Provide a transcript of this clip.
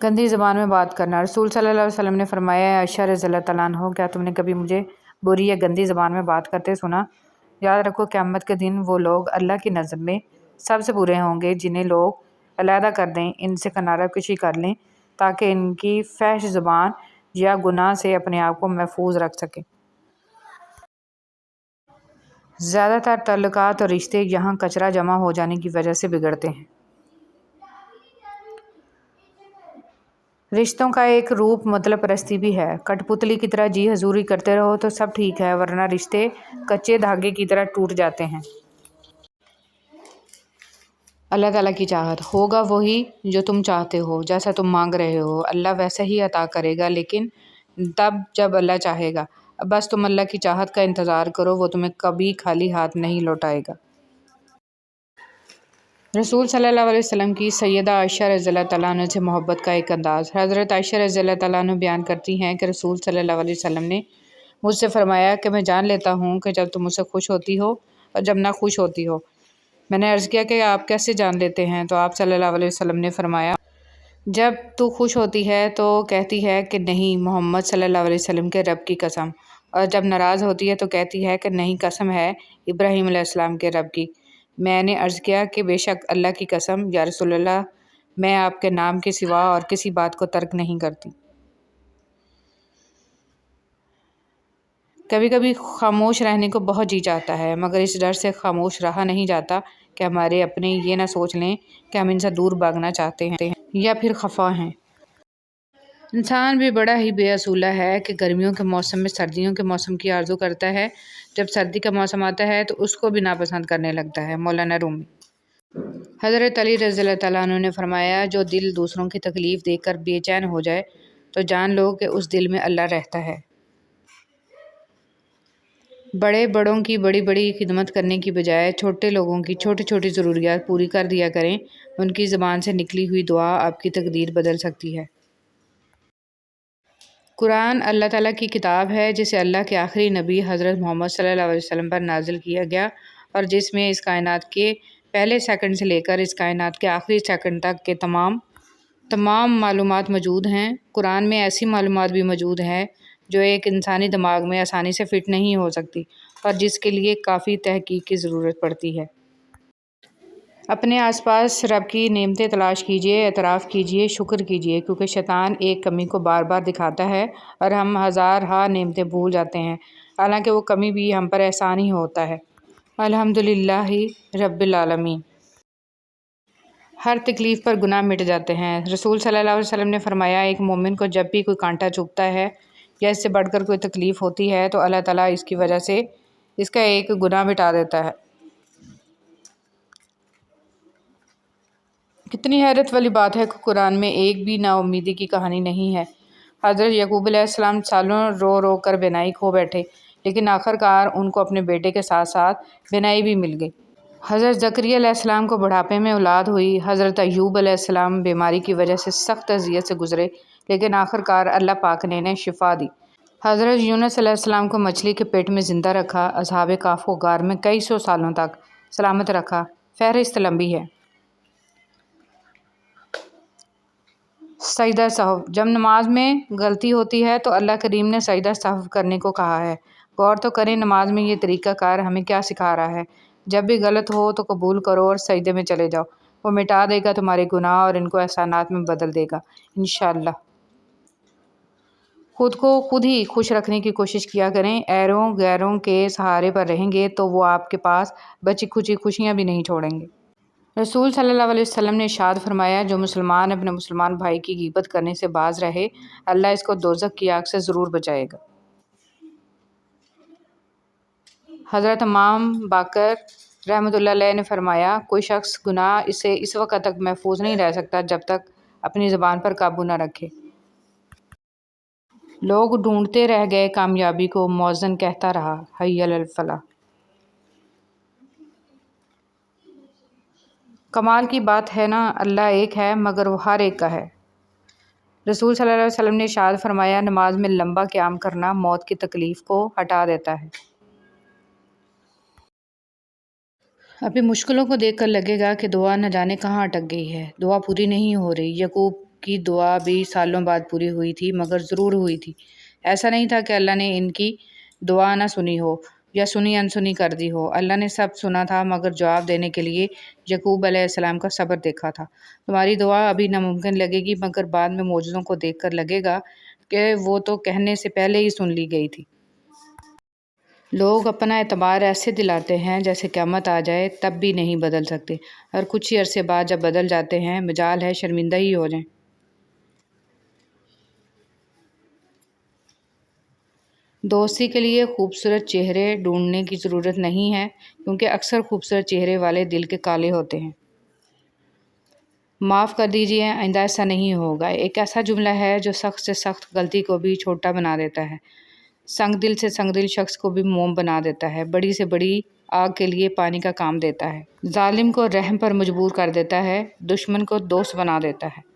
گندی زبان میں بات کرنا۔ رسول صلی اللہ علیہ وسلم نے فرمایا، عائشہ رضی اللہ تعالیٰ عنہ، کیا تم نے کبھی مجھے بری یا گندی زبان میں بات کرتے سنا؟ یاد رکھو قیامت کے دن وہ لوگ اللہ کی نظر میں سب سے برے ہوں گے جنہیں لوگ علیحدہ کر دیں، ان سے کنارہ کشی کر لیں تاکہ ان کی فحش زبان یا گناہ سے اپنے آپ کو محفوظ رکھ سکیں۔ زیادہ تر تعلقات اور رشتے یہاں کچرا جمع ہو جانے کی وجہ سے بگڑتے ہیں۔ رشتوں کا ایک روپ مطلب پرستی بھی ہے۔ کٹ پتلی کی طرح جی حضوری کرتے رہو تو سب ٹھیک ہے، ورنہ رشتے کچے دھاگے کی طرح ٹوٹ جاتے ہیں۔ اللہ تعالیٰ کی چاہت ہوگا وہی جو تم چاہتے ہو، جیسا تم مانگ رہے ہو اللہ ویسا ہی عطا کرے گا، لیکن تب جب اللہ چاہے گا۔ اب بس تم اللہ کی چاہت کا انتظار کرو، وہ تمہیں کبھی خالی ہاتھ نہیں لوٹائے گا۔ رسول صلی اللہ علیہ وسلم کی سیدہ عائشہ رضی اللہ تعالیٰ عنہ سے محبت کا ایک انداز۔ حضرت عائشہ رضی اللہ تعالیٰ عنہ بیان کرتی ہیں کہ رسول صلی اللہ علیہ وسلم نے مجھ سے فرمایا کہ میں جان لیتا ہوں کہ جب تم مجھ سے خوش ہوتی ہو اور جب نہ خوش ہوتی ہو۔ میں نے عرض کیا کہ آپ کیسے جان لیتے ہیں؟ تو آپ صلی اللہ علیہ وسلم نے فرمایا، جب تو خوش ہوتی ہے تو کہتی ہے کہ نہیں محمد صلی اللہ علیہ وسلم کے رب کی قسم، اور جب ناراض ہوتی ہے تو کہتی ہے کہ نہیں قسم ہے ابراہیم علیہ السلام کے رب کی۔ میں نے عرض کیا کہ بے شک اللہ کی قسم یا رسول اللہ، میں آپ کے نام کے سوا اور کسی بات کو ترک نہیں کرتی۔ کبھی کبھی خاموش رہنے کو بہت جی چاہتا ہے، مگر اس ڈر سے خاموش رہا نہیں جاتا کہ ہمارے اپنے یہ نہ سوچ لیں کہ ہم ان سے دور بھاگنا چاہتے ہیں یا پھر خفا ہیں۔ انسان بھی بڑا ہی بے اصولہ ہے کہ گرمیوں کے موسم میں سردیوں کے موسم کی آرزو کرتا ہے، جب سردی کا موسم آتا ہے تو اس کو بھی ناپسند کرنے لگتا ہے۔ مولانا رومی۔ حضرت علی رضی اللہ تعالیٰ عنہ نے فرمایا، جو دل دوسروں کی تکلیف دیکھ کر بے چین ہو جائے تو جان لو کہ اس دل میں اللہ رہتا ہے۔ بڑے بڑوں کی بڑی بڑی خدمت کرنے کی بجائے چھوٹے لوگوں کی چھوٹی چھوٹی ضروریات پوری کر دیا کریں، ان کی زبان سے نکلی ہوئی دعا آپ کی تقدیر بدل سکتی ہے۔ قرآن اللہ تعالیٰ کی کتاب ہے جسے اللہ کے آخری نبی حضرت محمد صلی اللہ علیہ وسلم پر نازل کیا گیا، اور جس میں اس کائنات کے پہلے سیکنڈ سے لے کر اس کائنات کے آخری سیکنڈ تک کے تمام معلومات موجود ہیں۔ قرآن میں ایسی معلومات بھی موجود ہیں جو ایک انسانی دماغ میں آسانی سے فٹ نہیں ہو سکتی اور جس کے لیے کافی تحقیق کی ضرورت پڑتی ہے۔ اپنے آس پاس رب کی نعمتیں تلاش کیجیے، اعتراف کیجیے، شکر کیجیے، کیونکہ شیطان ایک کمی کو بار بار دکھاتا ہے اور ہم ہزارہا نعمتیں بھول جاتے ہیں، حالانکہ وہ کمی بھی ہم پر احسان ہی ہوتا ہے۔ الحمدللہ رب العالمین۔ ہر تکلیف پر گناہ مٹ جاتے ہیں۔ رسول صلی اللہ علیہ وسلم نے فرمایا، ایک مومن کو جب بھی کوئی کانٹا چبھتا ہے یا اس سے بڑھ کر کوئی تکلیف ہوتی ہے تو اللہ تعالیٰ اس کی وجہ سے اس کا ایک گناہ مٹا دیتا ہے۔ کتنی حیرت والی بات ہے کہ قرآن میں ایک بھی نا امیدی کی کہانی نہیں ہے۔ حضرت یعقوب علیہ السلام سالوں رو رو کر بینائی کھو بیٹھے، لیکن آخر کار ان کو اپنے بیٹے کے ساتھ ساتھ بینائی بھی مل گئی۔ حضرت زکریا علیہ السلام کو بڑھاپے میں اولاد ہوئی۔ حضرت ایوب علیہ السلام بیماری کی وجہ سے سخت اذیت سے گزرے، لیکن آخر کار اللہ پاک نے انہیں شفا دی۔ حضرت یونس علیہ السلام کو مچھلی کے پیٹ میں زندہ رکھا۔ اصحاب کہف کو غار میں کئی سو سالوں تک سلامت رکھا۔ فہرست لمبی ہے۔ سجدہ سہو۔ جب نماز میں غلطی ہوتی ہے تو اللہ کریم نے سجدہ سہو کرنے کو کہا ہے۔ غور تو کریں نماز میں یہ طریقہ کار ہمیں کیا سکھا رہا ہے۔ جب بھی غلط ہو تو قبول کرو اور سجدے میں چلے جاؤ، وہ مٹا دے گا تمہارے گناہ اور ان کو احسانات میں بدل دے گا انشاءاللہ۔ خود کو خود ہی خوش رکھنے کی کوشش کیا کریں، ایروں غیروں کے سہارے پر رہیں گے تو وہ آپ کے پاس بچی کھچی خوشیاں بھی نہیں چھوڑیں گے۔ رسول صلی اللہ علیہ وسلم نے ارشاد فرمایا، جو مسلمان اپنے مسلمان بھائی کی غیبت کرنے سے باز رہے، اللہ اس کو دوزخ کی آگ سے ضرور بچائے گا۔ حضرت امام باقر رحمۃ اللہ علیہ نے فرمایا، کوئی شخص گناہ سے اس وقت تک محفوظ نہیں رہ سکتا جب تک اپنی زبان پر قابو نہ رکھے۔ لوگ ڈھونڈتے رہ گئے کامیابی کو، مؤذن کہتا رہا حی علی الفلاح۔ کمال کی بات ہے نا، اللہ ایک ہے مگر وہ ہر ایک کا ہے۔ رسول صلی اللہ علیہ وسلم نے ارشاد فرمایا، نماز میں لمبا قیام کرنا موت کی تکلیف کو ہٹا دیتا ہے۔ ابھی مشکلوں کو دیکھ کر لگے گا کہ دعا نہ جانے کہاں اٹک گئی ہے، دعا پوری نہیں ہو رہی۔ یعقوب کی دعا بھی سالوں بعد پوری ہوئی تھی، مگر ضرور ہوئی تھی۔ ایسا نہیں تھا کہ اللہ نے ان کی دعا نہ سنی ہو یا سنی انسنی کر دی ہو۔ اللہ نے سب سنا تھا، مگر جواب دینے کے لیے یعقوب علیہ السلام کا صبر دیکھا تھا۔ تمہاری دعا ابھی ناممکن لگے گی، مگر بعد میں معجزوں کو دیکھ کر لگے گا کہ وہ تو کہنے سے پہلے ہی سن لی گئی تھی۔ لوگ اپنا اعتبار ایسے دلاتے ہیں جیسے قیامت آ جائے تب بھی نہیں بدل سکتے، اور کچھ ہی عرصے بعد جب بدل جاتے ہیں مجال ہے شرمندہ ہی ہو جائیں۔ دوستی کے لیے خوبصورت چہرے ڈھونڈنے کی ضرورت نہیں ہے، کیونکہ اکثر خوبصورت چہرے والے دل کے کالے ہوتے ہیں۔ معاف کر دیجیے، آئندہ ایسا نہیں ہوگا، ایک ایسا جملہ ہے جو سخت سے سخت غلطی کو بھی چھوٹا بنا دیتا ہے، سنگ دل سے سنگ دل شخص کو بھی موم بنا دیتا ہے، بڑی سے بڑی آگ کے لیے پانی کا کام دیتا ہے، ظالم کو رحم پر مجبور کر دیتا ہے، دشمن کو دوست بنا دیتا ہے۔